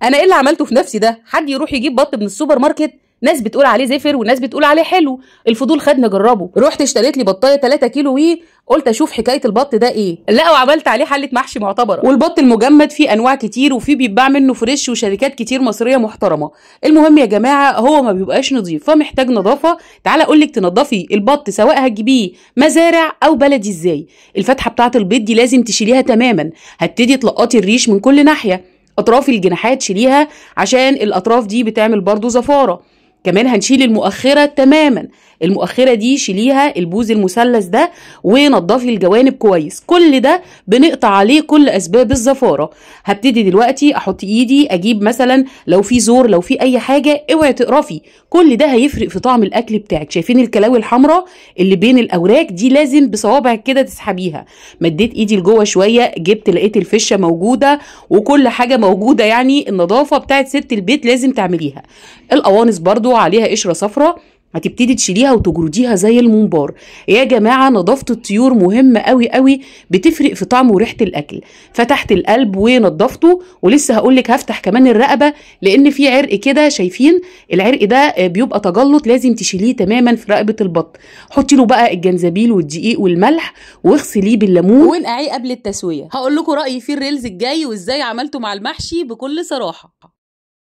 انا ايه اللي عملته في نفسي ده؟ حد يروح يجيب بط من السوبر ماركت؟ ناس بتقول عليه زفر وناس بتقول عليه حلو. الفضول خدني اجربه، رحت اشتريت لي بطايه 3 كيلو قلت اشوف حكايه البط ده ايه. لا، وعملت عليه حله محشي معتبره. والبط المجمد فيه انواع كتير وفيه بيتباع منه فريش وشركات كتير مصريه محترمه. المهم يا جماعه هو ما بيبقاش نظيف فمحتاج نظافه. تعالى اقول لك تنضفي البط سواء هتجيبيه مزارع او بلدي ازاي. الفتحه بتاعه البيض دي لازم تشيليها تماما. هتبتدي تلقطي الريش من كل ناحيه. اطراف الجناحات شيليها عشان الاطراف دي بتعمل برضو زفاره. كمان هنشيل المؤخرة تماما. المؤخرة دي شيليها، البوز المثلث ده، ونضفي الجوانب كويس. كل ده بنقطع عليه كل اسباب الزفارة. هبتدي دلوقتي احط ايدي اجيب مثلا لو في زور لو في اي حاجة، اوعي تقرفي. كل ده هيفرق في طعم الاكل بتاعك. شايفين الكلاوي الحمراء اللي بين الاوراق دي؟ لازم بصوابعك كده تسحبيها. مديت ايدي لجوه شوية، جبت لقيت الفشة موجودة وكل حاجة موجودة. يعني النظافة بتاعت ست البيت لازم تعمليها. القوانص برضو عليها قشرة صفرة، هتبتدي تشيليها وتجرديها زي الممبار. يا جماعة نظافة الطيور مهمة قوي قوي، بتفرق في طعم وريحة الأكل. فتحت القلب ونظفته، ولسه هقولك هفتح كمان الرقبة لأن في عرق كده. شايفين العرق ده بيبقى تجلط، لازم تشيليه تماما في رقبة البط. حطي له بقى الجنزبيل والدقيق والملح واغسليه بالليمون وانقعيه قبل التسوية. هقول لكم رأيي في الريلز الجاي وازاي عملته مع المحشي بكل صراحة.